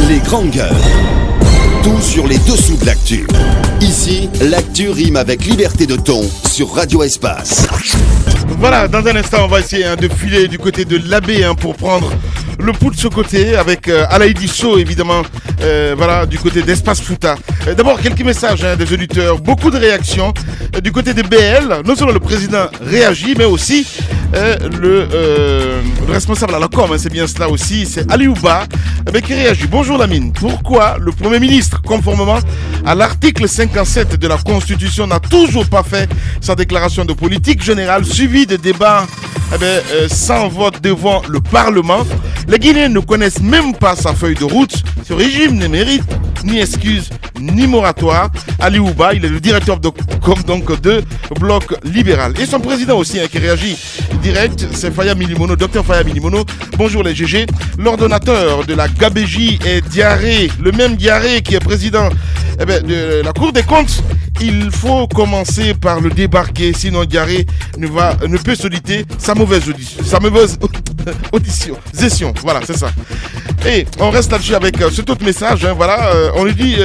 Les grandes gueules. Tout sur les dessous de l'actu. Ici, l'actu rime avec liberté de ton sur Radio Espace. Voilà, dans un instant, on va essayer de filer du côté de l'Abbé pour prendre le pouls de ce côté avec Alaïdi Sow, évidemment, voilà, du côté d'Espace Fouta. D'abord, quelques messages des auditeurs, beaucoup de réactions. Du côté de BL, non seulement le président réagit, mais aussi le responsable à la com, c'est bien cela aussi, c'est Aliouba, qui réagit. Bonjour Lamine, pourquoi le Premier ministre, conformément à l'article 57 de la Constitution, n'a toujours pas fait sa déclaration de politique générale suivie de débats sans vote devant le Parlement? Les Guinéens ne connaissent même pas sa feuille de route. Ce régime ne mérite ni excuse ni moratoire. Aliouba, il est le directeur de Bloc Libéral. Et son président aussi qui réagit direct, c'est Faya Milimono, docteur Faya Milimono. Bonjour les GG. L'ordonnateur de la Gabégie est Diarré, le même Diarré qui est président de la Cour des comptes. Il faut commencer par le débarquer, sinon Diarré ne peut soliter sa mauvaise audition. Voilà, c'est ça. Et on reste là-dessus avec cet autre message. Voilà, on lui dit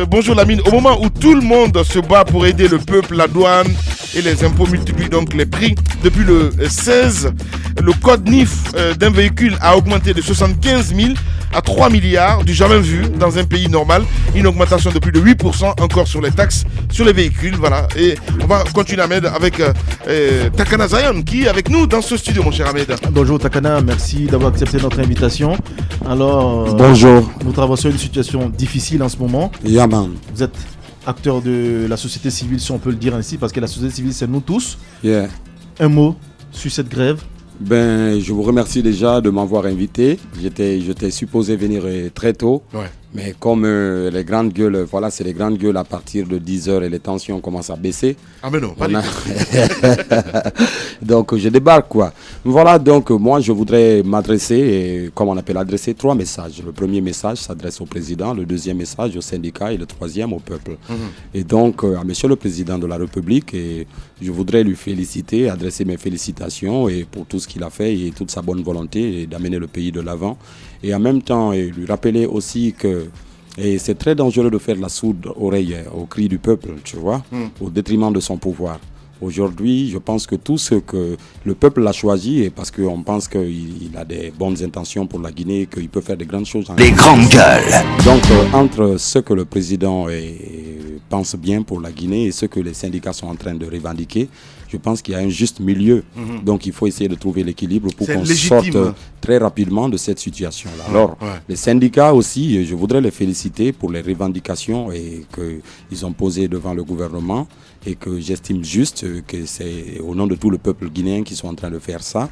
bonjour Lamine. Au moment où tout le monde se bat pour aider le peuple, la douane et les impôts multiplient donc les prix. Depuis le 16, le code NIF d'un véhicule a augmenté de 75 000 à 3 milliards, du jamais vu dans un pays normal. Une augmentation de plus de 8% encore sur les taxes sur les véhicules. Voilà. Et on va continuer Ahmed avec Takana Zion qui est avec nous dans ce studio, mon cher Ahmed. Bonjour Takana, merci d'avoir accepté notre invitation. Alors, bonjour. Nous traversons une situation difficile en ce moment. Yaman. Vous êtes acteur de la société civile, si on peut le dire ainsi, parce que la société civile, c'est nous tous. Yeah. Un mot sur cette grève? Je vous remercie déjà de m'avoir invité. J'étais supposé venir très tôt. Ouais. Mais comme les grandes gueules, voilà, c'est les grandes gueules à partir de 10h et les tensions commencent à baisser. Ah mais non, pas Donc je débarque quoi. Voilà, donc moi je voudrais m'adresser, comme on appelle adresser, 3 messages. Le premier message s'adresse au président, le deuxième message au syndicat et le troisième au peuple. Et donc à monsieur le président de la République, et je voudrais lui féliciter, adresser mes félicitations et pour tout ce qu'il a fait et toute sa bonne volonté et d'amener le pays de l'avant. Et en même temps, lui rappeler aussi que c'est très dangereux de faire la sourde oreille au cri du peuple, tu vois, au détriment de son pouvoir. Aujourd'hui, je pense que tout ce que le peuple l'a choisi, et parce qu'on pense qu'il a des bonnes intentions pour la Guinée, qu'il peut faire des grandes choses. Les grandes gueules. Donc, entre ce que le président pense bien pour la Guinée et ce que les syndicats sont en train de revendiquer, je pense qu'il y a un juste milieu. Donc, il faut essayer de trouver l'équilibre pour qu'on sorte très rapidement de cette situation-là. Alors, les syndicats aussi, je voudrais les féliciter pour les revendications qu'ils ont posées devant le gouvernement et que j'estime juste que c'est au nom de tout le peuple guinéen qu'ils sont en train de faire ça.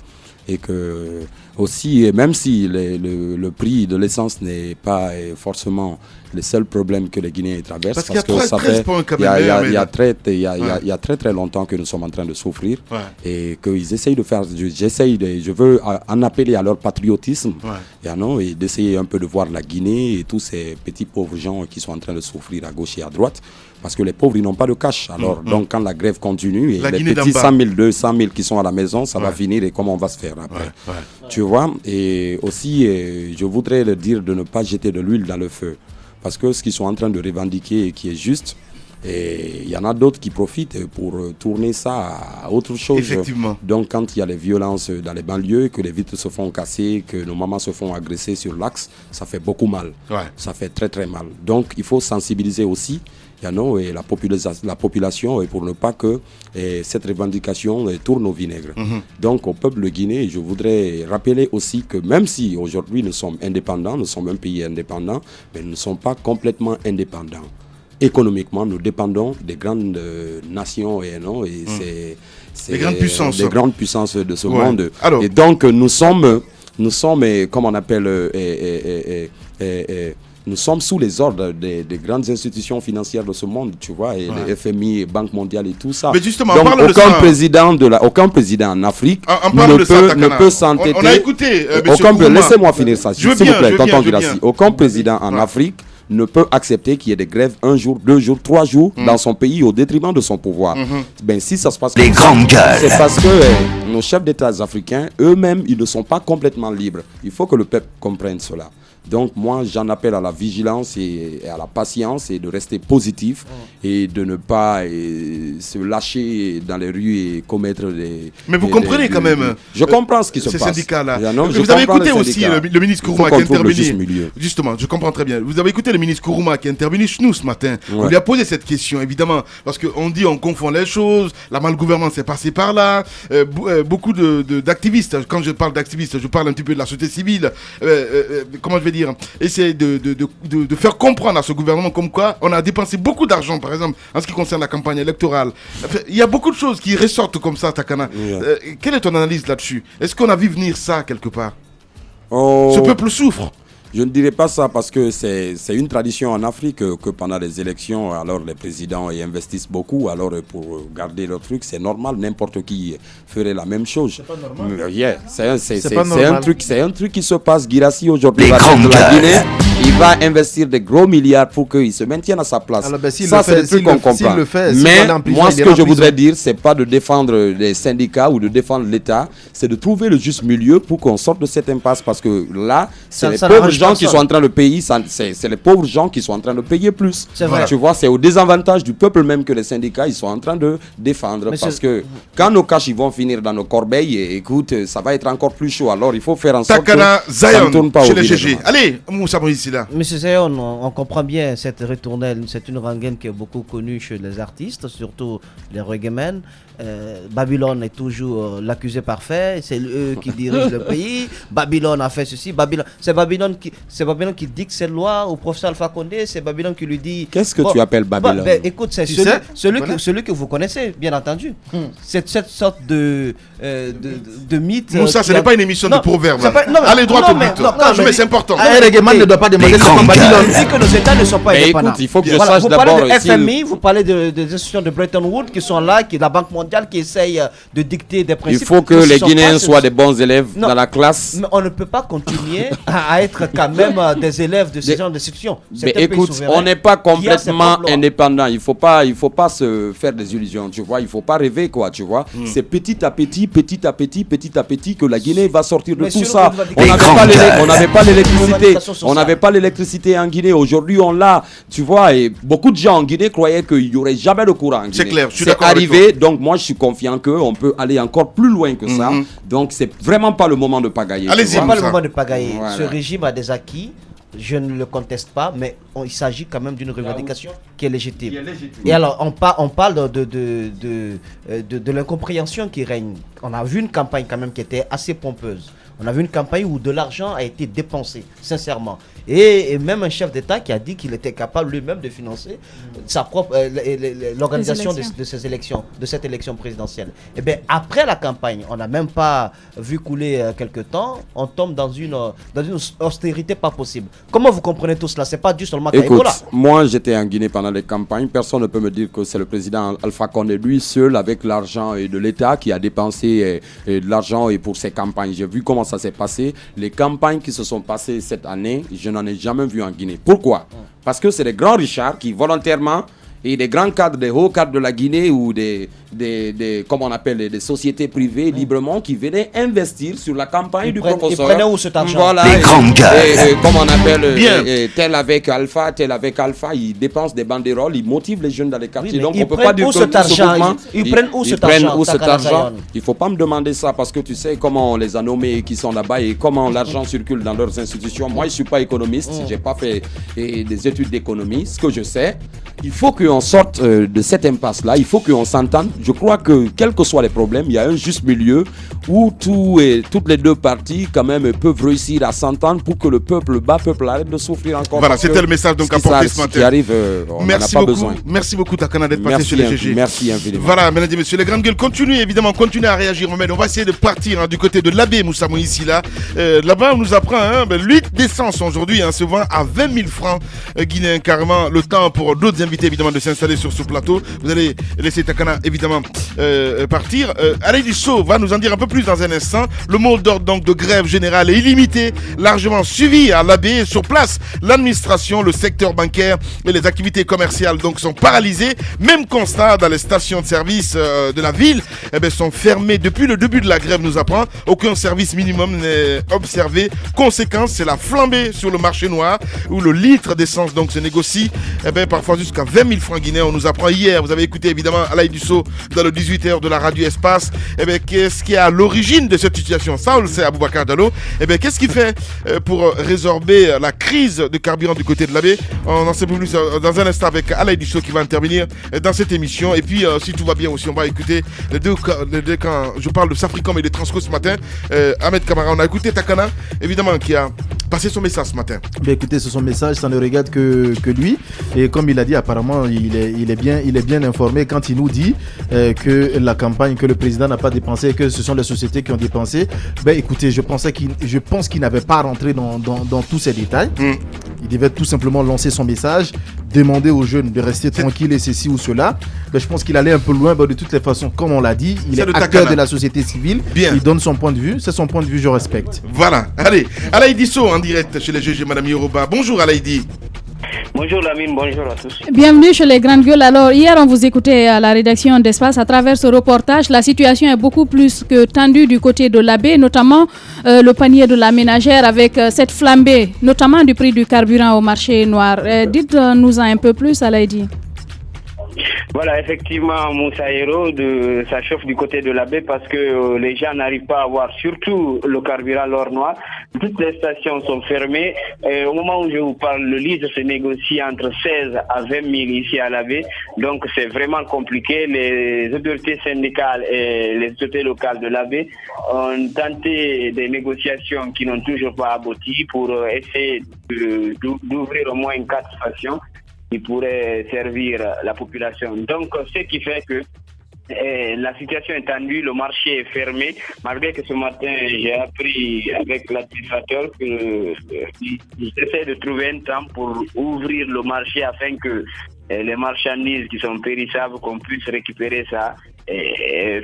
Et que aussi, même si le prix de l'essence n'est pas forcément le seul problème que les Guinéens traversent, parce que ça fait il y a très très longtemps que nous sommes en train de souffrir et qu'ils essayent de faire, je veux en appeler à leur patriotisme et d'essayer un peu de voir la Guinée et tous ces petits pauvres gens qui sont en train de souffrir à gauche et à droite. Parce que les pauvres, ils n'ont pas de cash. Alors, donc, quand la grève continue, et les petits 100 000, 200 000 qui sont à la maison, ça va finir et comment on va se faire après. Tu vois? Et aussi, je voudrais leur dire de ne pas jeter de l'huile dans le feu. Parce que ce qu'ils sont en train de revendiquer et qui est juste, et il y en a d'autres qui profitent pour tourner ça à autre chose. Effectivement. Donc, quand il y a les violences dans les banlieues, que les vitres se font casser, que nos mamans se font agresser sur l'axe, ça fait beaucoup mal. Ça fait très très mal. Donc, il faut sensibiliser aussi et la population pour ne pas que cette revendication tourne au vinaigre. Donc au peuple de Guinée, je voudrais rappeler aussi que même si aujourd'hui nous sommes indépendants, nous sommes un pays indépendant, mais nous ne sommes pas complètement indépendants. Économiquement, nous dépendons des grandes nations et c'est des grandes puissances de ce monde. Alors, et donc nous sommes comme on appelle nous sommes sous les ordres des grandes institutions financières de ce monde, tu vois, et les FMI, Banque mondiale et tout ça. Mais justement, donc aucun président en Afrique ne peut s'entêter. On a écouté. Laissez-moi finir ça, s'il vous plaît, tonton Girassi. Aucun président en Afrique ne peut accepter qu'il y ait des grèves 1 jour, 2 jours, 3 jours dans son pays au détriment de son pouvoir. Si ça se passe les grandes gueules, c'est parce que nos chefs d'État africains eux-mêmes, ils ne sont pas complètement libres. Il faut que le peuple comprenne cela. Donc moi, j'en appelle à la vigilance et à la patience et de rester positif et de ne pas se lâcher dans les rues et commettre des... Mais vous comprenez quand même. Je comprends ce qui se passe. Ces syndicats-là. Vous avez écouté aussi le ministre Kourouma qui est intervenu. Justement, je comprends très bien. Vous avez écouté le ministre Kourouma qui est intervenu chez nous ce matin. On lui a posé cette question, évidemment, parce qu'on dit on confond les choses, la malgouvernance est passée par là. Beaucoup d'activistes, quand je parle d'activistes, je parle un petit peu de la société civile. Comment je vais dire, essayer de faire comprendre à ce gouvernement comme quoi on a dépensé beaucoup d'argent, par exemple, en ce qui concerne la campagne électorale. Il y a beaucoup de choses qui ressortent comme ça, Takana. Quelle est ton analyse là-dessus? Est-ce qu'on a vu venir ça quelque part? Ce peuple souffre. Je ne dirais pas ça parce que c'est une tradition en Afrique que pendant les élections, alors les présidents y investissent beaucoup. Alors pour garder le truc, c'est normal. N'importe qui ferait la même chose. C'est pas normal. C'est un truc qui se passe. Guirassy aujourd'hui va de la Guinée. Il va investir des gros milliards pour qu'il se maintienne à sa place. Alors, ça, c'est le truc qu'on comprend. Mais moi, ce que je voudrais dire, c'est pas de défendre les syndicats ou de défendre l'État. C'est de trouver le juste milieu pour qu'on sorte de cette impasse. Parce que là, c'est les pauvres gens qui sont en train de payer. C'est les pauvres gens qui sont en train de payer plus. Tu vois, c'est au désavantage du peuple même que les syndicats ils sont en train de défendre. Parce que quand nos cash ils vont finir dans nos corbeilles, écoute, ça va être encore plus chaud. Alors, il faut faire en sorte que ça ne tourne pas au vide. Allez, Moussa Moïse. Monsieur Zayon, on comprend bien cette ritournelle, c'est une rengaine qui est beaucoup connue chez les artistes, surtout les reggaemen. Babylone est toujours l'accusé parfait, c'est eux qui dirigent le pays. Babylone a fait ceci, c'est Babylone qui dicte ses lois au professeur Alpha Condé, c'est Babylone qui lui dit... Qu'est-ce que tu appelles Babylone? Écoute, c'est celui que vous connaissez, bien entendu. C'est cette sorte de mythe... Moussa, ce n'est pas une émission de proverbes. Allez droit au but. Mais c'est important. Un reggaeman ne doit pas demander comment Babylone dit que nos États ne sont pas indépendants. Écoute, il faut que je sache d'abord... Vous parlez de FMI, vous parlez des institutions de Bretton Woods qui sont là, la Banque mondiale qui essaye de dicter des principes. Il faut que les Guinéens soient des bons élèves dans la classe. Mais on ne peut pas continuer à être quand même des élèves de ces genres d'institutions. Mais écoute, on n'est pas complètement indépendant. Il faut pas se faire des illusions, tu vois. Il faut pas rêver, quoi, tu vois. C'est petit à petit que la Guinée va sortir de tout ça. On n'avait pas l'électricité. On n'avait pas l'électricité en Guinée. Aujourd'hui, on l'a, tu vois. Et beaucoup de gens en Guinée croyaient qu'il n'y aurait jamais de courant en Guinée. C'est clair, je suis d'accord. C'est arrivé, donc moi je suis confiant qu'on peut aller encore plus loin que ça. Donc c'est vraiment pas le moment de pagailler. Allez-y, c'est pas le moment de pagailler. Voilà. Ce régime a des acquis. Je ne le conteste pas, mais il s'agit quand même d'une revendication qui est légitime. Et alors, on parle de l'incompréhension qui règne. On a vu une campagne quand même qui était assez pompeuse. On a vu une campagne où de l'argent a été dépensé, sincèrement. Et même un chef d'État qui a dit qu'il était capable lui-même de financer sa propre l'organisation de ces élections, de cette élection présidentielle. Et bien après la campagne, on n'a même pas vu couler quelques temps, on tombe dans une austérité pas possible. Comment vous comprenez tout cela? C'est pas dû seulement à Ebola. Moi j'étais en Guinée pendant les campagnes, personne ne peut me dire que c'est le président Alpha Condé lui seul avec l'argent de l'État qui a dépensé de l'argent pour ses campagnes. J'ai vu comment ça s'est passé. Les campagnes qui se sont passées cette année, je n'en ai jamais vu en Guinée. Pourquoi? Parce que c'est des grands richards qui volontairement et des grands cadres, des hauts cadres de la Guinée ou des comment on appelle, des sociétés privées librement qui venaient investir sur la campagne du professeur. Ils prenaient où cet argent? Voilà, et comme on appelle, tel avec Alpha, ils dépensent des banderoles, ils motivent les jeunes dans les quartiers. Donc on ne peut pas dire que cet argent, ils prennent où cet argent? Il ne faut pas me demander ça parce que tu sais comment on les a nommés qui sont là-bas et comment l'argent circule dans leurs institutions. Moi, je ne suis pas économiste, je n'ai pas fait des études d'économie. Ce que je sais, il faut qu'on sorte de cette impasse-là, il faut qu'on s'entende. Je crois que, quels que soient les problèmes, il y a un juste milieu où toutes les deux parties, quand même, peuvent réussir à s'entendre pour que le bas peuple arrête de souffrir encore. Voilà, c'était le message donc apporté ce matin. Qui arrive, on n'en a pas besoin. Merci beaucoup, Takana, d'être passé sur les GG. Merci infiniment. Voilà, mesdames et messieurs, les grandes gueules continuent à réagir. On va essayer de partir du côté de l'abbé Moussa Moïse là. Là-bas, on nous apprend l'huile d'essence aujourd'hui se vend à 20 000 francs guinéens, carrément. Le temps pour d'autres invités évidemment de s'installer sur ce plateau. Vous allez laisser Takana évidemment partir. Alaïdi Sow va nous en dire un peu plus dans un instant. Le mot d'ordre donc de grève générale est illimité, largement suivi à l'Abbé. Sur place, l'administration, le secteur bancaire et les activités commerciales donc sont paralysées. Même constat dans les stations de service de la ville, sont fermées depuis le début de la grève, nous apprend. Aucun service minimum n'est observé. Conséquence, c'est la flambée sur le marché noir où le litre d'essence donc se négocie parfois jusqu'à 20 000 francs guinéens. On nous apprend hier, vous avez écouté évidemment Alaïdi Sow dans le 18h de la radio Espace. Qu'est-ce qui est à l'origine de cette situation? Ça, on le sait, Aboubacar Diallo. Qu'est-ce qu'il fait pour résorber la crise de carburant du côté de l'Abbé? On en sait plus dans un instant avec Alaïdi Sow qui va intervenir dans cette émission. Et puis, si tout va bien aussi, on va écouter les deux quand je parle de Safricom et de Transco ce matin. Ahmed Kamara, on a écouté Takana, évidemment, qui a passé son message ce matin. Écoutez, c'est son message, ça ne regarde que lui. Et comme il a dit, apparemment, il est bien informé quand il nous dit que la campagne, que le président n'a pas dépensé, que ce sont les sociétés qui ont dépensé. Écoutez, je pense qu'il n'avait pas rentré dans tous ces détails. Il devait tout simplement lancer son message, demander aux jeunes de rester tranquilles et ceci ou cela. Je pense qu'il allait un peu loin. De toutes les façons, comme on l'a dit, il est acteur de la société civile. Bien. Il donne son point de vue. C'est son point de vue, je respecte. Voilà. Allez, Alaïdi Sow en direct chez les juges et Madame Yoruba. Bonjour Alaïdi. Bonjour Lamine, bonjour à tous. Bienvenue chez les Grandes Gueules. Alors, hier, on vous écoutait à la rédaction d'Espace. À travers ce reportage, la situation est beaucoup plus que tendue du côté de l'Abbé, notamment le panier de la ménagère avec cette flambée, notamment du prix du carburant au marché noir. Dites-nous un peu plus, Alaïdi. Voilà, effectivement, Moussa Hero, ça chauffe du côté de l'Abbé parce que les gens n'arrivent pas à avoir surtout le carburant l'or noir. Toutes les stations sont fermées. Et au moment où je vous parle, le litre se négocie entre 16 à 20 000 ici à l'Abbé. Donc c'est vraiment compliqué. Les autorités syndicales et les autorités locales de l'Abbé ont tenté des négociations qui n'ont toujours pas abouti pour essayer d'ouvrir au moins 4 stations qui pourrait servir la population. Donc, ce qui fait que la situation est tendue, le marché est fermé, malgré que ce matin, j'ai appris avec l'administrateur qu'ils essaient de trouver un temps pour ouvrir le marché afin que les marchandises qui sont périssables, qu'on puisse récupérer ça et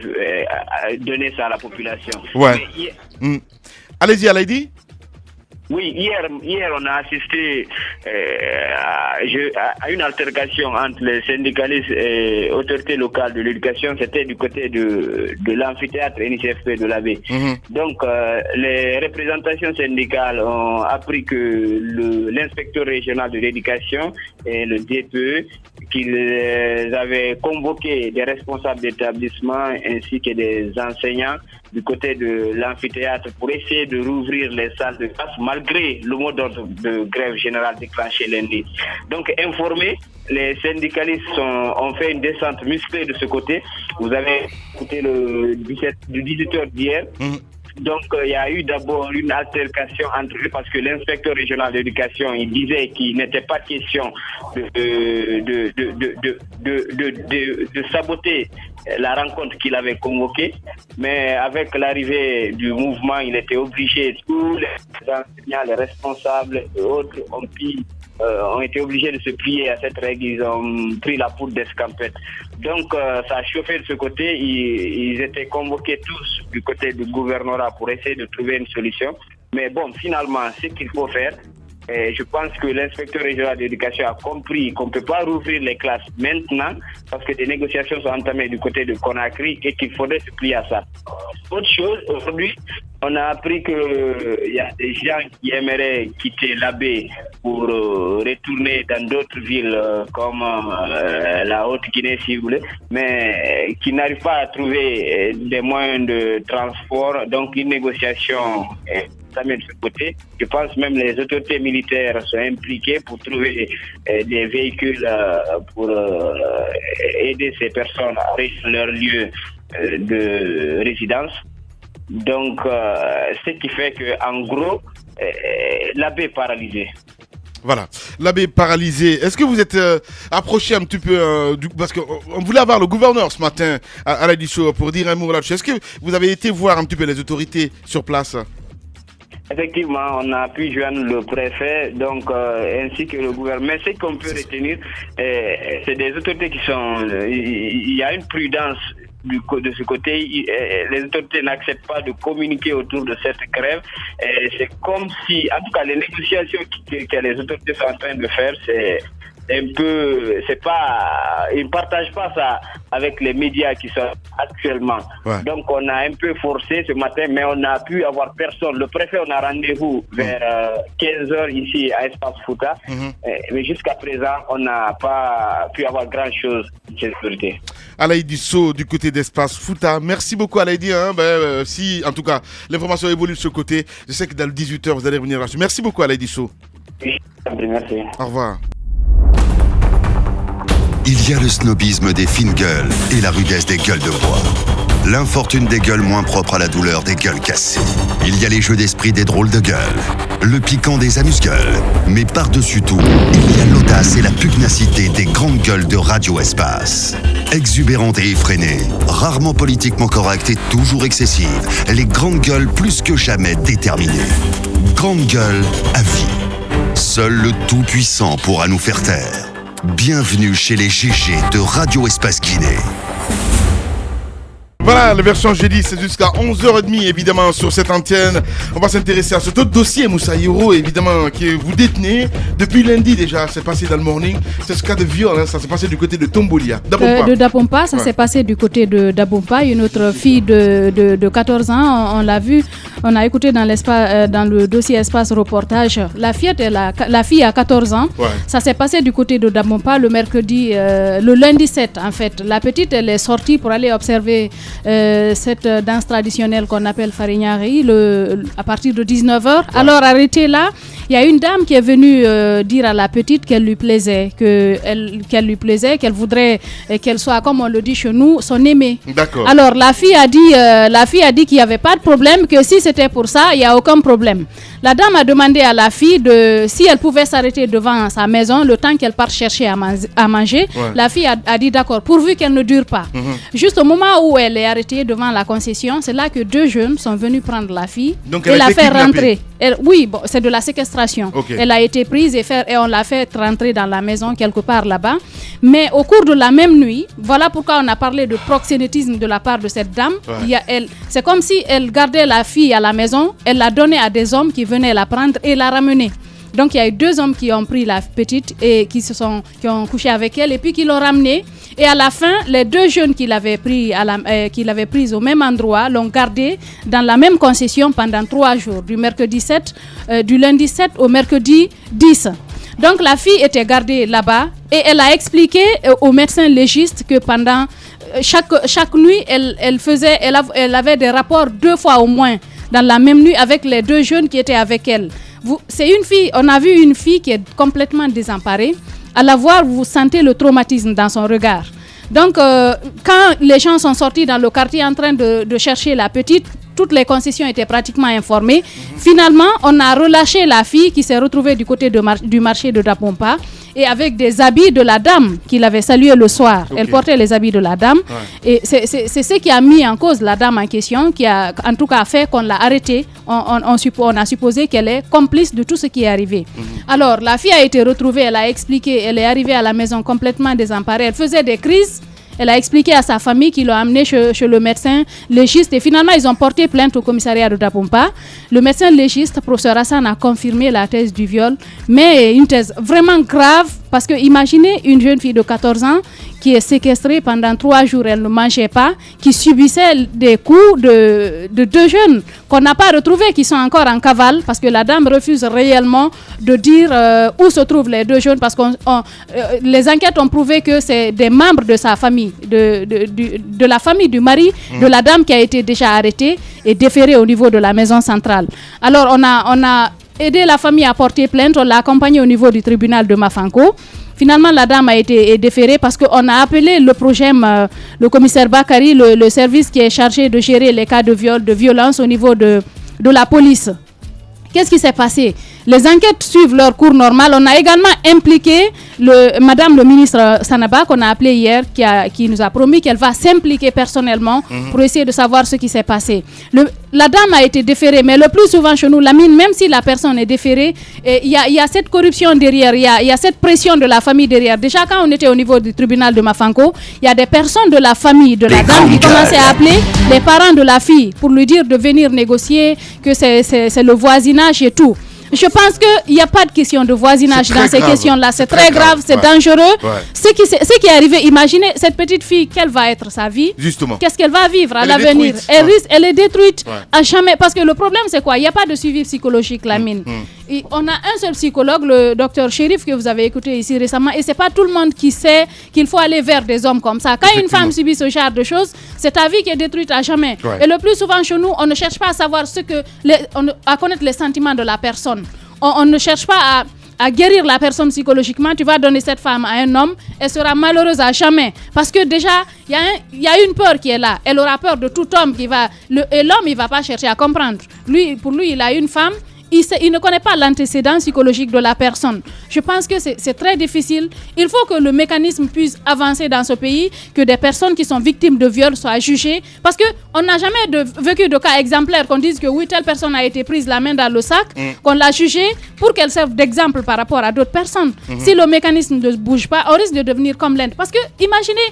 donner ça à la population. Ouais. Allez-y, Alaïdi. Oui, hier on a assisté à une altercation entre les syndicalistes et autorités locales de l'éducation. C'était du côté de l'amphithéâtre NICFP de l'Abbé. Donc les représentations syndicales ont appris que l'inspecteur régional de l'éducation et le DPE qu'ils avaient convoqué des responsables d'établissement ainsi que des enseignants du côté de l'amphithéâtre pour essayer de rouvrir les salles de classe malgré le mot d'ordre de grève générale déclenché lundi. Donc informés, les syndicalistes ont fait une descente musclée de ce côté. Vous avez écouté le 18h d'hier. Donc, il y a eu d'abord une altercation entre eux parce que l'inspecteur régional d'éducation, il disait qu'il n'était pas question de saboter la rencontre qu'il avait convoquée. Mais avec l'arrivée du mouvement, il était obligé, tous les enseignants, les responsables et autres ont été obligés de se plier à cette règle. Ils ont pris la poudre d'escampette. Donc, ça a chauffé de ce côté. Ils étaient convoqués tous du côté du gouvernorat pour essayer de trouver une solution. Mais bon, finalement, ce qu'il faut faire, et je pense que l'inspecteur régional d'éducation a compris qu'on ne peut pas rouvrir les classes maintenant parce que des négociations sont entamées du côté de Conakry et qu'il faudrait se plier à ça. Autre chose, aujourd'hui, on a appris qu'il y a des gens qui aimeraient quitter l'Abbé pour retourner dans d'autres villes comme la Haute-Guinée, si vous voulez, mais qui n'arrivent pas à trouver des moyens de transport. Donc, une négociation de ce côté. Je pense même les autorités militaires sont impliquées pour trouver des véhicules pour aider ces personnes à rejoindre leur lieu de résidence. Donc, ce qui fait qu'en gros, l'Abbé est paralysé. Voilà, l'Abbé est paralysé. Est-ce que vous êtes approché un petit peu parce qu'on voulait avoir le gouverneur ce matin à l'Aïdi Sow pour dire un mot là-dessus. Est-ce que vous avez été voir un petit peu les autorités sur place? Effectivement, on a pu joindre le préfet, donc ainsi que le gouvernement. Mais ce qu'on peut retenir, c'est des autorités qui sont... Il y a une prudence de ce côté. Les autorités n'acceptent pas de communiquer autour de cette grève. C'est comme si, en tout cas, les négociations que les autorités sont en train de faire, c'est un peu, ils ne partagent pas ça avec les médias qui sont actuellement. Ouais. Donc on a un peu forcé ce matin, mais on n'a pu avoir personne. Le préfet, on a rendez-vous vers 15h ici à Espace Fouta, mais jusqu'à présent, on n'a pas pu avoir grand-chose de sécurité. Alaïdi So du côté d'Espace Fouta. Merci beaucoup Alaïdi. Si en tout cas l'information évolue de ce côté, je sais que dans le 18h vous allez revenir là-dessus. Merci beaucoup Alaïdi So. Merci. Au revoir. Il y a le snobisme des fines gueules et la rudesse des gueules de bois. L'infortune des gueules moins propres à la douleur des gueules cassées. Il y a les jeux d'esprit des drôles de gueules, le piquant des amuse-gueules. Mais par-dessus tout, il y a l'audace et la pugnacité des grandes gueules de Radio Espace. Exubérantes et effrénées, rarement politiquement correctes et toujours excessives, les grandes gueules plus que jamais déterminées. Grandes gueules à vie. Seul le Tout-Puissant pourra nous faire taire. Bienvenue chez les GG de Radio Espace Guinée. Voilà, la version jeudi, c'est jusqu'à 11h30, évidemment, sur cette antenne. On va s'intéresser à ce autre dossier, Moussa Hiro, évidemment, que vous détenez depuis lundi déjà. C'est passé dans le morning. C'est ce cas de viol, ça s'est passé du côté de Tombolia. De Dapompa, ça s'est passé du côté de Dapompa. Une autre fille de 14 ans, on l'a vu, on a écouté dans le dossier Espace Reportage. La fille a 14 ans. Ouais. Ça s'est passé du côté de Dapompa le lundi 7, en fait. La petite, elle est sortie pour aller observer cette danse traditionnelle qu'on appelle Farignari à partir de 19h. Ouais. Alors arrêtée là, il y a une dame qui est venue dire à la petite qu'elle lui plaisait, qu'elle voudrait qu'elle soit, comme on le dit chez nous, son aimée. D'accord. Alors la fille a dit qu'il n'y avait pas de problème, que si c'était pour ça, il n'y a aucun problème. La dame a demandé à la fille si elle pouvait s'arrêter devant sa maison le temps qu'elle parte chercher à manger. Ouais. La fille a dit d'accord, pourvu qu'elle ne dure pas. Juste au moment où elle est arrêtée devant la concession, c'est là que deux jeunes sont venus prendre la fille et la faire rentrer. C'est de la séquestration. Okay. Elle a été prise et on l'a fait rentrer dans la maison quelque part là-bas. Mais au cours de la même nuit, voilà pourquoi on a parlé de proxénétisme de la part de cette dame. Ouais. C'est comme si elle gardait la fille à la maison, elle l'a donnée à des hommes qui venaient la prendre et la ramener. Donc il y a eu deux hommes qui ont pris la petite et qui ont couché avec elle et puis qui l'ont ramenée. Et à la fin, les deux jeunes qu'il avait pris au même endroit l'ont gardée dans la même concession pendant 3 jours, du lundi 7 au mercredi 10. Donc la fille était gardée là-bas et elle a expliqué au médecin légiste que pendant chaque nuit, elle avait des rapports 2 fois au moins dans la même nuit avec les deux jeunes qui étaient avec elle. C'est une fille, on a vu une fille qui est complètement désemparée. À la voir, vous sentez le traumatisme dans son regard. Donc, quand les gens sont sortis dans le quartier en train de chercher la petite, toutes les concessions étaient pratiquement informées. Finalement, on a relâché la fille qui s'est retrouvée du côté du marché de Dapompa et avec des habits de la dame qu'il avait salué le soir. Okay. Elle portait les habits de la dame. Ouais. Et c'est ce qui a mis en cause la dame en question, qui a en tout cas fait qu'on l'a arrêtée. On a supposé qu'elle est complice de tout ce qui est arrivé. Alors, la fille a été retrouvée, elle a expliqué, elle est arrivée à la maison complètement désemparée. Elle faisait des crises. Elle a expliqué à sa famille qu'ils l'ont amenée chez le médecin légiste et finalement ils ont porté plainte au commissariat de Dapompa. Le médecin légiste, professeur Hassan, a confirmé la thèse du viol, mais une thèse vraiment grave parce que imaginez une jeune fille de 14 ans qui est séquestrée pendant 3 jours, elle ne mangeait pas, qui subissait des coups de 2 jeunes qu'on n'a pas retrouvés, qui sont encore en cavale parce que la dame refuse réellement de dire où se trouvent les 2 jeunes parce que les enquêtes ont prouvé que c'est des membres de sa famille, de la famille du mari de la dame qui a été déjà arrêtée et déférée au niveau de la maison centrale. Alors on a aidé la famille à porter plainte, on l'a accompagnée au niveau du tribunal de Mafanko. Finalement, la dame a été déférée parce qu'on a appelé le PROGEM, le commissaire Bakary, le service qui est chargé de gérer les cas de viol, de violence au niveau de la police. Qu'est-ce qui s'est passé? Les enquêtes suivent leur cours normal. On a également impliqué Madame le ministre Sanaba, qu'on a appelé hier, qui nous a promis qu'elle va s'impliquer personnellement pour essayer de savoir ce qui s'est passé. la dame a été déférée, mais le plus souvent chez nous, Lamine, même si la personne est déférée, il y a cette corruption derrière, il y a cette pression de la famille derrière. Déjà, quand on était au niveau du tribunal de Mafanko, il y a des personnes de la famille de la dame qui commençaient à appeler les parents de la fille pour lui dire de venir négocier, que c'est le voisinage et tout. Je pense qu'il n'y a pas de question de voisinage dans ces questions-là. C'est très grave, c'est dangereux. Ce qui est arrivé, imaginez cette petite fille, quelle va être sa vie? Justement. Qu'est-ce qu'elle va vivre à l'avenir? Elle est détruite à jamais. Parce que le problème, c'est quoi? Il n'y a pas de suivi psychologique, Lamine. Et on a un seul psychologue, le docteur Chérif, que vous avez écouté ici récemment. Et ce n'est pas tout le monde qui sait qu'il faut aller vers des hommes comme ça. Quand une femme subit ce genre de choses, c'est ta vie qui est détruite à jamais. Et le plus souvent chez nous, on ne cherche pas à savoir à connaître les sentiments de la personne. On ne cherche pas à guérir la personne psychologiquement. Tu vas donner cette femme à un homme, elle sera malheureuse à jamais. Parce que déjà, il y a une peur qui est là. Elle aura peur de tout homme et l'homme, il ne va pas chercher à comprendre. Pour lui, il a une femme. Il ne connaît pas l'antécédent psychologique de la personne. Je pense que c'est très difficile. Il faut que le puisse avancer dans ce pays, que des personnes qui sont victimes de viol soient jugées. Parce qu'on n'a jamais vécu de cas exemplaires qu'on dise que oui, telle personne a été prise la main dans le sac, qu'on l'a jugée pour qu'elle serve d'exemple par rapport à d'autres personnes. Si le mécanisme ne bouge pas, on risque de devenir comme l'Inde. Parce que, imaginez,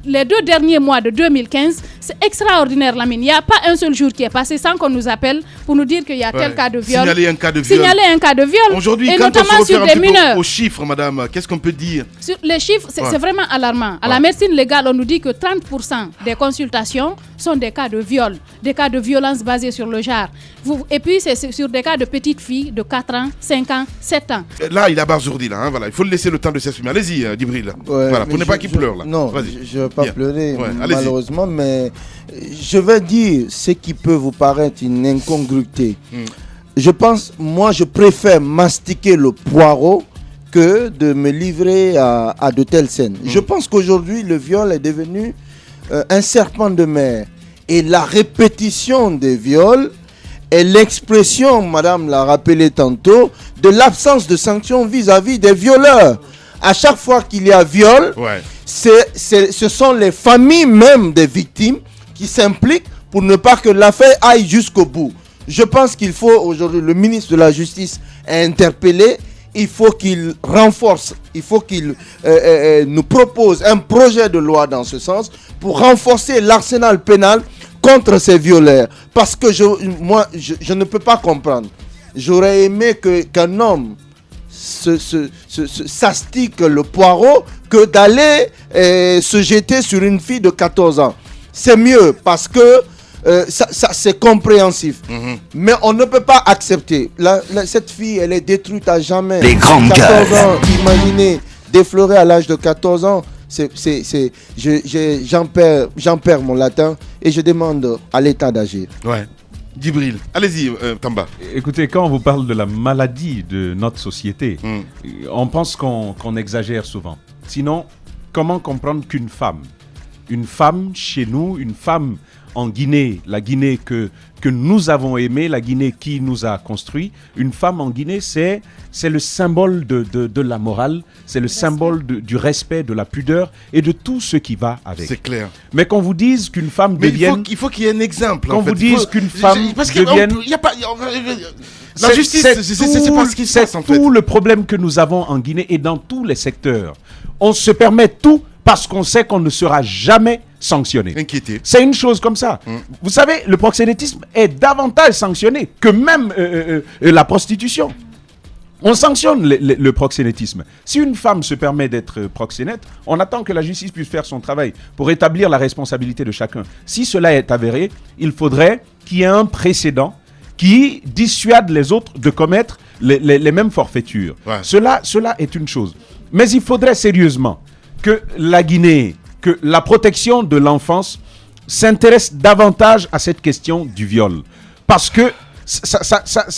les 2 derniers mois de 2015, c'est extraordinaire, Lamine. Il n'y a pas un seul jour qui est passé sans qu'on nous appelle pour nous dire qu'il y a tel cas de viol. Signaler un cas de viol. Aujourd'hui, quand on se réfère un petit peu aux chiffres, madame, qu'est-ce qu'on peut dire? Sur les chiffres, c'est vraiment alarmant. À la médecine légale, on nous dit que 30% des consultations sont des cas de viol, des cas de violence basée sur le genre. Et puis, c'est sur des cas de petites filles de 4 ans, 5 ans, 7 ans. Là, il a Barzourdi, là. Voilà. Il faut le laisser le temps de s'exprimer. Allez-y, Djibril. Voilà, pour ne pas qu'il pleure, là. Non, je ne vais pas pleurer, malheureusement, mais je vais dire ce qui peut vous paraître une incongruité. Je pense, moi, je préfère mastiquer le poireau que de me livrer à de telles scènes. Je pense qu'aujourd'hui, le viol est devenu un serpent de mer. Et la répétition des viols est l'expression, madame l'a rappelé tantôt, de l'absence de sanctions vis-à-vis des violeurs. À chaque fois qu'il y a viol, ce sont les familles même des victimes qui s'impliquent pour ne pas que l'affaire aille jusqu'au bout. Je pense qu'il faut aujourd'hui, le ministre de la Justice est interpellé, il faut qu'il renforce, il faut qu'il nous propose un projet de loi dans ce sens pour renforcer l'arsenal pénal contre ces violeurs. Parce que je ne peux pas comprendre. J'aurais aimé qu'un homme s'astique le poireau que d'aller se jeter sur une fille de 14 ans. C'est mieux parce que c'est compréhensif. Mais on ne peut pas accepter. Cette fille, elle est détruite à jamais. Les grandes 14 ans, imaginez, déflorer à l'âge de 14 ans. J'en perds mon latin et je demande à l'État d'agir. Djibril, allez-y, Tamba. Écoutez, quand on vous parle de la maladie de notre société, on pense qu'on exagère souvent. Sinon, comment comprendre qu'une femme chez nous, une femme en Guinée, la Guinée que nous avons aimée, la Guinée qui nous a construit, une femme en Guinée, c'est le symbole de la morale, c'est le symbole du respect, de la pudeur et de tout ce qui va avec. C'est clair. Mais qu'on vous dise qu'une femme devienne... il faut qu'il y ait un exemple. Qu'on vous dise qu'une femme devienne... La justice, c'est pas ce qui se passe en fait. C'est tout le problème que nous avons en Guinée et dans tous les secteurs. On se permet tout parce qu'on sait qu'on ne sera jamais sanctionné. Inquiété. C'est une chose comme ça. Vous savez, le proxénétisme est davantage sanctionné que même la prostitution. On sanctionne le proxénétisme. Si une femme se permet d'être proxénète, on attend que la justice puisse faire son travail pour établir la responsabilité de chacun. Si cela est avéré, il faudrait qu'il y ait un précédent qui dissuade les autres de commettre les mêmes forfaitures. Cela est une chose. Mais il faudrait sérieusement que la Guinée, que la protection de l'enfance s'intéresse davantage à cette question du viol. Parce que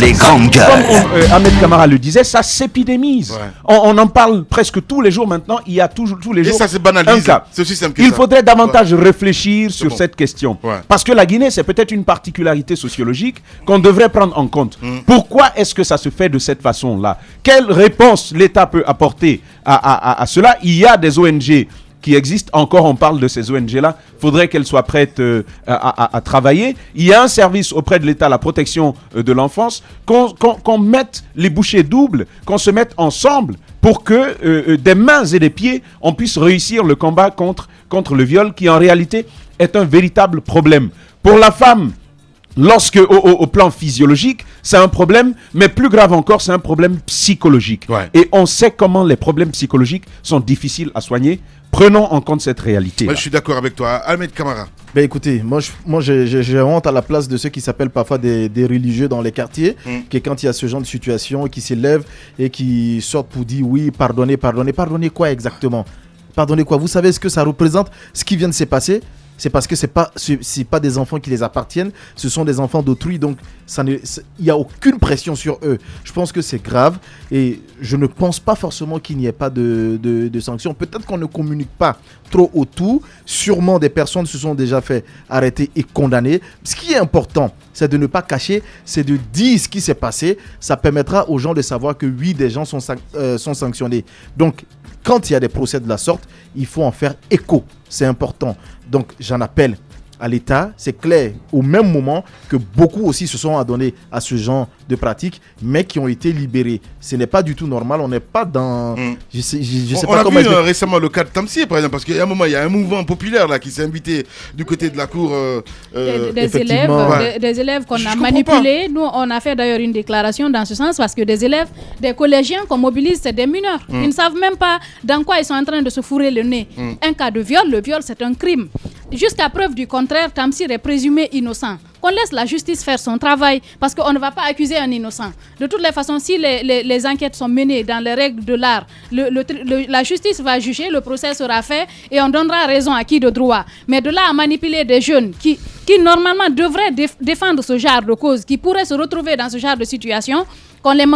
les grandes gueules. Comme Ahmed Kamara le disait, ça s'épidémise. On en parle presque tous les jours maintenant. Il y a tous les jours. Et ça se banalise. C'est aussi simple que il faudrait davantage réfléchir sur cette question. Parce que la Guinée, c'est peut-être une particularité sociologique qu'on devrait prendre en compte. Pourquoi est-ce que ça se fait de cette façon-là? Quelle réponse l'État peut apporter à cela? Il y a des ONG qui existent. Encore, on parle de ces ONG-là. Il faudrait qu'elles soient prêtes à travailler. Il y a un service auprès de l'État, la protection de l'enfance, qu'on mette les bouchées doubles, qu'on se mette ensemble pour que des mains et des pieds, on puisse réussir le combat contre le viol, qui en réalité est un véritable problème. Pour la femme, lorsque au plan physiologique, c'est un problème, mais plus grave encore, c'est un problème psychologique. Ouais. Et on sait comment les problèmes psychologiques sont difficiles à soigner. Prenons en compte cette réalité. Moi, je suis d'accord avec toi. Ahmed Kamara. Ben écoutez, moi j'ai honte à la place de ceux qui s'appellent parfois des religieux dans les quartiers, que quand il y a ce genre de situation, qui s'élèvent et qui sortent pour dire oui, pardonnez quoi exactement? Pardonnez quoi? Vous savez ce que ça représente, ce qui vient de se passer? C'est parce que c'est pas des enfants qui les appartiennent, ce sont des enfants d'autrui, donc il n'y a aucune pression sur eux. Je pense que c'est grave et je ne pense pas forcément qu'il n'y ait pas de sanctions. Peut-être qu'on ne communique pas trop autour. Sûrement des personnes se sont déjà fait arrêter et condamner. Ce qui est important, c'est de ne pas cacher, c'est de dire ce qui s'est passé. Ça permettra aux gens de savoir que oui, des gens sont sanctionnés. Donc, quand il y a des procès de la sorte, il faut en faire écho. C'est important. Donc, j'en appelle à l'État. C'est clair, au même moment que beaucoup aussi se sont adonnés à ce genre de pratiques, mais qui ont été libérés. Ce n'est pas du tout normal. On n'est pas dans... Je sais pas comment... On a vu récemment le cas de Tamsir, par exemple, parce qu'il y a un moment, il y a un mouvement populaire là, qui s'est invité du côté de la cour... des élèves qu'on a manipulés. Nous, on a fait d'ailleurs une déclaration dans ce sens, parce que des élèves, des collégiens qu'on mobilise, c'est des mineurs. Ils ne savent même pas dans quoi ils sont en train de se fourrer le nez. Un cas de viol, le viol, c'est un crime. Jusqu'à preuve du contraire, Tamsir est présumé innocent. Qu'on laisse la justice faire son travail, parce qu'on ne va pas accuser un innocent. De toutes les façons, si les enquêtes sont menées dans les règles de l'art, la justice va juger, le procès sera fait et on donnera raison à qui de droit. Mais de là à manipuler des jeunes qui normalement devraient défendre ce genre de cause, qui pourraient se retrouver dans ce genre de situation, qu'on les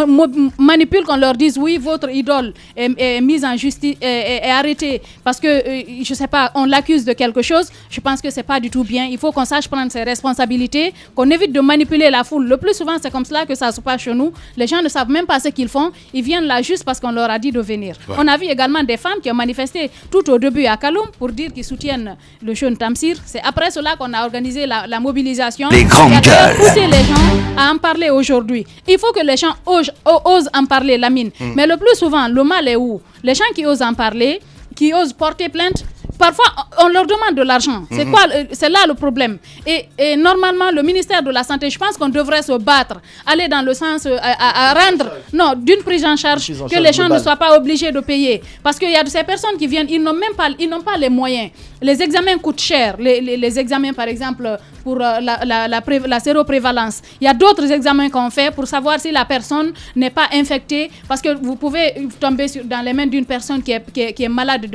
manipule, qu'on leur dise oui, votre idole est mise en justice, est arrêtée parce que, je sais pas, on l'accuse de quelque chose. Je pense que c'est pas du tout bien. Il faut qu'on sache prendre ses responsabilités, qu'on évite de manipuler la foule. Le plus souvent, c'est comme cela que ça se passe chez nous. Les gens ne savent même pas ce qu'ils font. Ils viennent là juste parce qu'on leur a dit de venir. Ouais. On a vu également des femmes qui ont manifesté tout au début à Kaloum pour dire qu'ils soutiennent le jeune Tamsir. C'est après cela qu'on a organisé la mobilisation. Les grandes gueules. Pousser les gens à en parler aujourd'hui. Il faut que les gens osent en parler, Lamine. Mais le plus souvent, le mal est où? Les gens qui osent en parler, qui osent porter plainte, parfois on leur demande de l'argent. C'est là le problème. Et normalement, le ministère de la Santé, je pense qu'on devrait se battre, aller dans le sens à rendre, d'une prise en charge, que les gens ne soient pas obligés de payer. Parce qu'il y a de ces personnes qui viennent, ils n'ont pas les moyens. Les examens coûtent cher. Les examens, par exemple, pour la séroprévalence. Il y a d'autres examens qu'on fait pour savoir si la personne n'est pas infectée. Parce que vous pouvez tomber dans les mains d'une personne qui est malade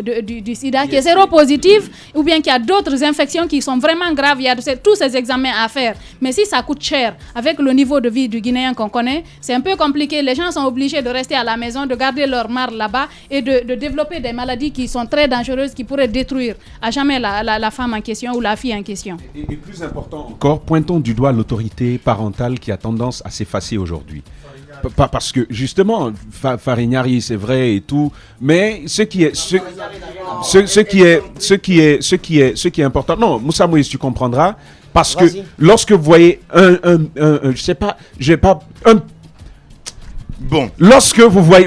du sida, qui est séropositive, ou bien qui a d'autres infections qui sont vraiment graves. Il y a tous ces examens à faire. Mais si ça coûte cher, avec le niveau de vie du Guinéen qu'on connaît, c'est un peu compliqué. Les gens sont obligés de rester à la maison, de garder leur marre là-bas et de développer des maladies qui sont très dangereuses, qui pourraient détruire à jamais la femme en question ou la fille en question. Et plus important encore, pointons du doigt l'autorité parentale qui a tendance à s'effacer aujourd'hui. Parce que justement, Farignari, c'est vrai et tout, mais ce qui est important. Non, Moussa Moïse, tu comprendras, parce que lorsque vous voyez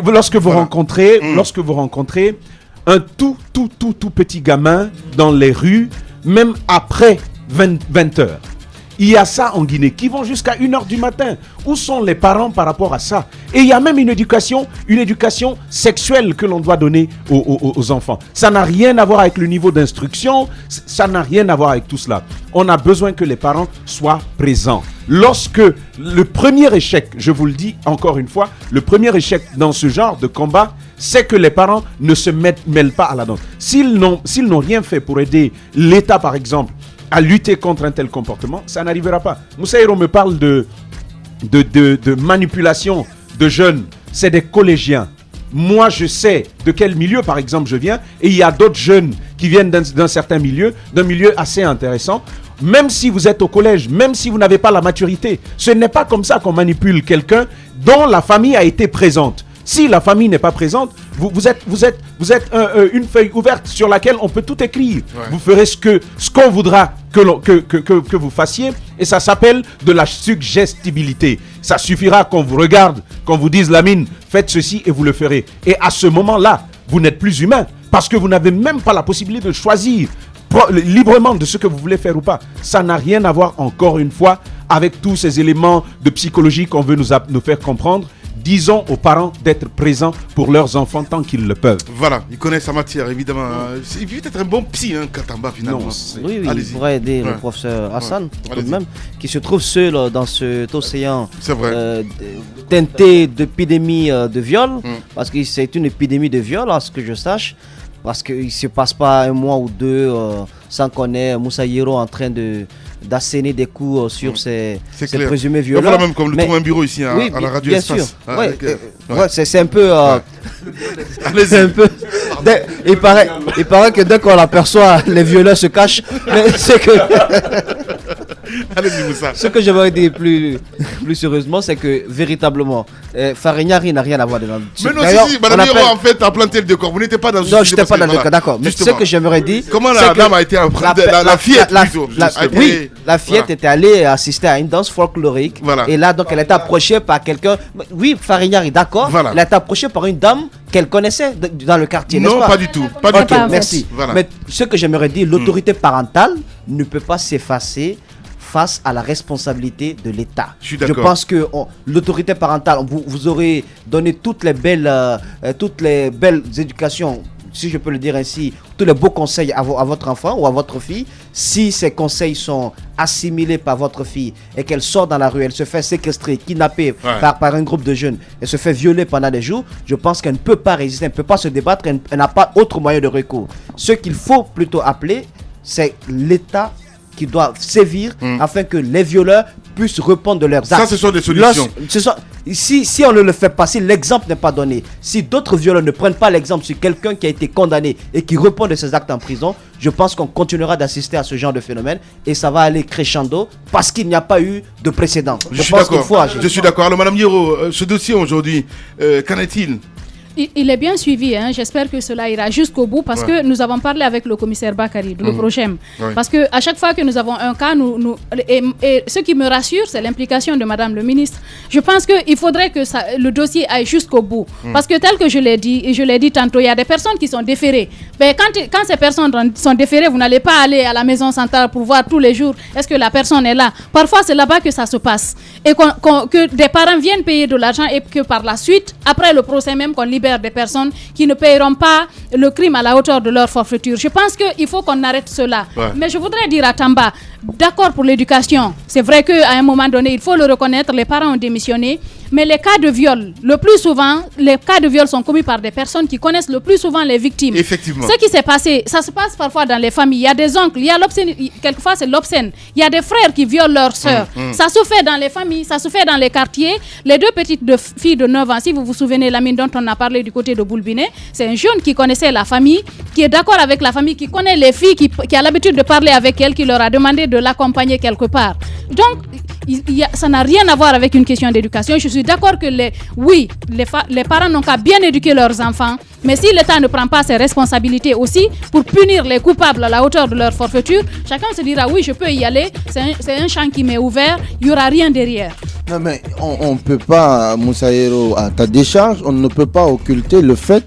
lorsque vous rencontrez un tout petit gamin dans les rues, même après 20 heures. Il y a ça en Guinée, qui vont jusqu'à 1h du matin. Où sont les parents par rapport à ça? Et il y a même une éducation sexuelle que l'on doit donner aux enfants. Ça n'a rien à voir avec le niveau d'instruction, ça n'a rien à voir avec tout cela. On a besoin que les parents soient présents. Lorsque le premier échec, je vous le dis encore une fois, le premier échec dans ce genre de combat, c'est que les parents ne se mêlent pas à la danse. S'ils n'ont rien fait pour aider l'État, par exemple, à lutter contre un tel comportement, ça n'arrivera pas. Moussa Hiro me parle de manipulation de jeunes. C'est des collégiens. Moi, je sais de quel milieu, par exemple, je viens, et il y a d'autres jeunes qui viennent d'un certain milieu, d'un milieu assez intéressant. Même si vous êtes au collège, même si vous n'avez pas la maturité, ce n'est pas comme ça qu'on manipule quelqu'un dont la famille a été présente. Si la famille n'est pas présente, Vous êtes une feuille ouverte sur laquelle on peut tout écrire. Ouais. Vous ferez ce qu'on voudra que vous fassiez, et ça s'appelle de la suggestibilité. Ça suffira qu'on vous regarde, qu'on vous dise Lamine, faites ceci et vous le ferez. Et à ce moment-là, vous n'êtes plus humain parce que vous n'avez même pas la possibilité de choisir librement de ce que vous voulez faire ou pas. Ça n'a rien à voir, encore une fois, avec tous ces éléments de psychologie qu'on veut nous faire comprendre. Disons aux parents d'être présents pour leurs enfants tant qu'ils le peuvent. Voilà, ils connaissent sa matière, évidemment. Il peut être un bon psy, Katamba, finalement. Non, oui, il pourrait aider le professeur Hassan, tout de même, qui se trouve seul dans cet océan teinté d'épidémie de viol, parce que c'est une épidémie de viol, à ce que je sache, parce qu'il ne se passe pas un mois ou deux sans qu'on ait Moussa Yero en train d'asséner des coups sur ces présumés violeurs. Voilà, même comme un bureau ici à la radio bien Espace. Sûr. C'est un peu... c'est un peu... Il paraît que dès qu'on l'aperçoit, les violeurs se cachent. Mais c'est que... Ce que j'aimerais dire plus sérieusement, c'est que véritablement, Farignari n'a rien à voir dedans. Mais non, si, Madame Yoro, en fait, a planté le décor. Vous n'étiez pas dans Non, je n'étais pas dans le décor, d'accord. Mais ce que j'aimerais dire. Comment la dame a été la fillette plutôt. Oui, la fillette était allée assister à une danse folklorique. Et là, donc, elle était approchée par quelqu'un. Oui, Farignari, d'accord. Elle a été approchée par une dame qu'elle connaissait dans le quartier. Non, pas du tout. Pas du tout. Merci. Mais ce que j'aimerais dire, l'autorité parentale ne peut pas s'effacer face à la responsabilité de l'État. Je pense que l'autorité parentale, vous aurez donné toutes les belles éducations, si je peux le dire ainsi, tous les beaux conseils à votre enfant ou à votre fille. Si ces conseils sont assimilés par votre fille et qu'elle sort dans la rue, elle se fait séquestrer, kidnapper par un groupe de jeunes, elle se fait violer pendant des jours, je pense qu'elle ne peut pas résister, elle ne peut pas se débattre, elle n'a pas autre moyen de recours. Ce qu'il faut plutôt appeler, c'est l'État qui doit sévir afin que les violeurs puissent répondre de leurs actes. Ça, ce sont des solutions. Si on ne le fait pas, si l'exemple n'est pas donné, si d'autres violeurs ne prennent pas l'exemple sur quelqu'un qui a été condamné et qui répond de ses actes en prison, je pense qu'on continuera d'assister à ce genre de phénomène et ça va aller crescendo parce qu'il n'y a pas eu de précédent. Je suis d'accord. Alors, Madame Yero, ce dossier aujourd'hui, qu'en est-il ? Il est bien suivi, hein. J'espère que cela ira jusqu'au bout parce que nous avons parlé avec le commissaire Bakary de l'Oprochem. Parce qu'à chaque fois que nous avons un cas, et ce qui me rassure, c'est l'implication de Madame le ministre. Je pense qu'il faudrait que le dossier aille jusqu'au bout. Parce que tel que je l'ai dit, et je l'ai dit tantôt, il y a des personnes qui sont déférées. Mais quand ces personnes sont déférées, vous n'allez pas aller à la maison centrale pour voir tous les jours est-ce que la personne est là. Parfois, c'est là-bas que ça se passe. Et que des parents viennent payer de l'argent et que par la suite, après le procès même, qu'on libère des personnes qui ne paieront pas le crime à la hauteur de leur forfaiture. Je pense qu'il faut qu'on arrête cela. Mais je voudrais dire à Tamba, d'accord pour l'éducation. C'est vrai qu'à un moment donné, il faut le reconnaître, les parents ont démissionné. Mais les cas de viol, le plus souvent, les cas de viol sont commis par des personnes qui connaissent le plus souvent les victimes. Effectivement. Ce qui s'est passé, ça se passe parfois dans les familles. Il y a des oncles, il y a l'obscène, quelquefois c'est l'obscène. Il y a des frères qui violent leurs sœurs. Ça se fait dans les familles, ça se fait dans les quartiers. Les deux petites filles de 9 ans, si vous vous souvenez, Lamine, dont on a parlé du côté de Boulbiné, c'est un jeune qui connaissait la famille, qui est d'accord avec la famille, qui connaît les filles, qui a l'habitude de parler avec elles, qui leur a demandé de l'accompagner quelque part. Donc, ça n'a rien à voir avec une question d'éducation. Je suis d'accord que les parents n'ont qu'à bien éduquer leurs enfants, mais si l'État ne prend pas ses responsabilités aussi pour punir les coupables à la hauteur de leur forfaiture, chacun se dira oui, je peux y aller, c'est un champ qui m'est ouvert, il n'y aura rien derrière. Non mais on ne peut pas, Moussa Yero, à ta décharge, on ne peut pas occulter le fait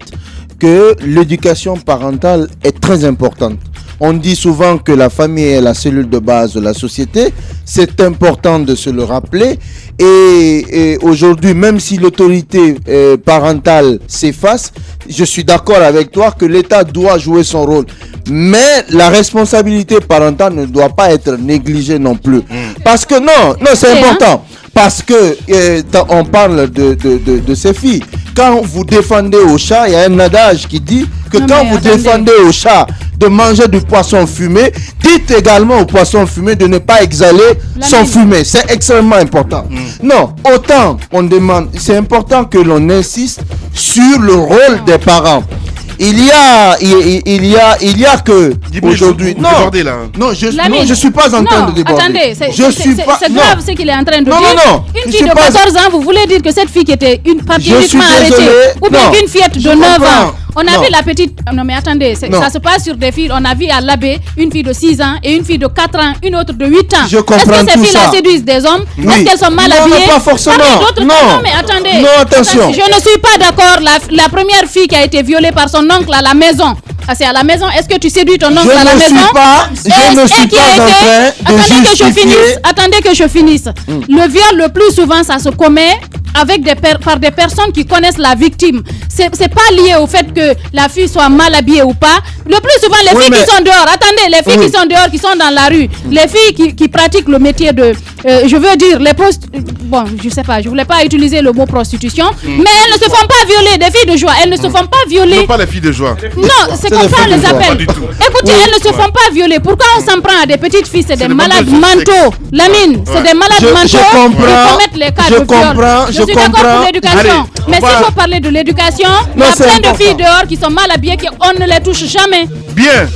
que l'éducation parentale est très importante. On dit souvent que la famille est la cellule de base de la société. C'est important de se le rappeler. Et aujourd'hui, même si l'autorité parentale s'efface, je suis d'accord avec toi que l'État doit jouer son rôle. Mais la responsabilité parentale ne doit pas être négligée non plus. Parce que non, c'est important. Parce que on parle de ces filles. Quand vous défendez au chat, il y a un adage qui dit que quand vous défendez au chat de manger du poisson fumé, dites également au poisson fumé de ne pas exhaler son fumée. C'est extrêmement important. Non, autant on demande, c'est important que l'on insiste sur le rôle des parents. il y a que aujourd'hui. Non, je suis pas en train de déborder. Attendez, c'est grave ce qu'il est en train de dire. Non, une fille de 14 ans, vous voulez dire que cette fille qui était une partie uniquement arrêtée, ou bien une fillette de 9 ans. On a vu la petite. Non, mais attendez, ça se passe sur des filles. On a vu à l'Abbé une fille de 6 ans et une fille de 4 ans, une autre de 8 ans. Je comprends tout ça. Est-ce que ces filles-là séduisent des hommes? Est-ce qu'elles sont mal habillées? Non, pas forcément. Non, mais attendez. Non, attention. Je ne suis pas d'accord. La première fille qui a été violée par son oncle à la maison. Ah, c'est à la maison. Est-ce que tu séduis ton oncle à la maison? Je ne suis pas en train de justifier. Attendez que je finisse. Le viol, le plus souvent, ça se commet par des personnes qui connaissent la victime. C'est pas lié au fait que la fille soit mal habillée ou pas. Le plus souvent, les filles qui sont dehors, attendez, les filles qui sont dehors, qui sont dans la rue, les filles qui pratiquent le métier de, je veux dire, bon, je sais pas, je voulais pas utiliser le mot prostitution, mais elles ne se font pas violer, des filles de joie, elles ne se font pas violer. Non, pas les filles de joie. Non, c'est comme ça on les appelle. Écoutez, elles ne se font pas violer. Pourquoi on s'en prend à des petites filles? C'est des malades mentaux. Lamine, c'est des malades mentaux qui commettent les cas de viol. Je suis d'accord pour l'éducation. Mais s'il faut parler de l'éducation, il y a plein de filles dehors qui sont mal habillées, on ne les touche jamais. Bien.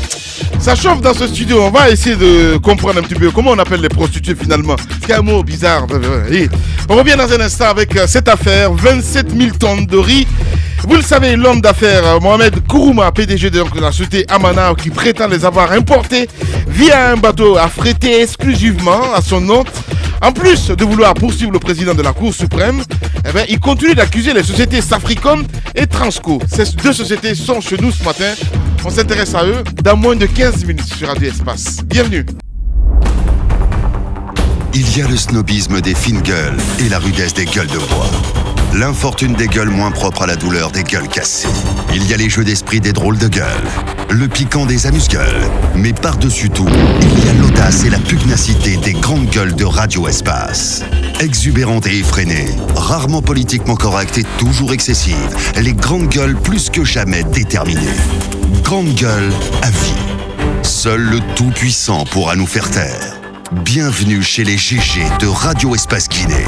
Ça chauffe dans ce studio. On va essayer de comprendre un petit peu comment on appelle les prostituées finalement. C'est un mot bizarre. On revient dans un instant avec cette affaire. 27 000 tonnes de riz. Vous le savez, l'homme d'affaires Mohamed Kourouma, PDG de la société Amana, qui prétend les avoir importés via un bateau affrété exclusivement à son nom. En plus de vouloir poursuivre le président de la Cour suprême, il continue d'accuser les sociétés Safricom et Transco. Ces deux sociétés sont chez nous ce matin. On s'intéresse à eux dans moins de 15 minutes sur Radio Espace. Bienvenue. Il y a le snobisme des fines gueules et la rudesse des gueules de bois. L'infortune des gueules moins propres à la douleur des gueules cassées. Il y a les jeux d'esprit des drôles de gueules, le piquant des amuse-gueules. Mais par-dessus tout, il y a l'audace et la pugnacité des grandes gueules de Radio Espace. Exubérantes et effrénées, rarement politiquement correctes et toujours excessives, les grandes gueules plus que jamais déterminées. Grandes gueules à vie. Seul le Tout-Puissant pourra nous faire taire. Bienvenue chez les GG de Radio Espace Guinée.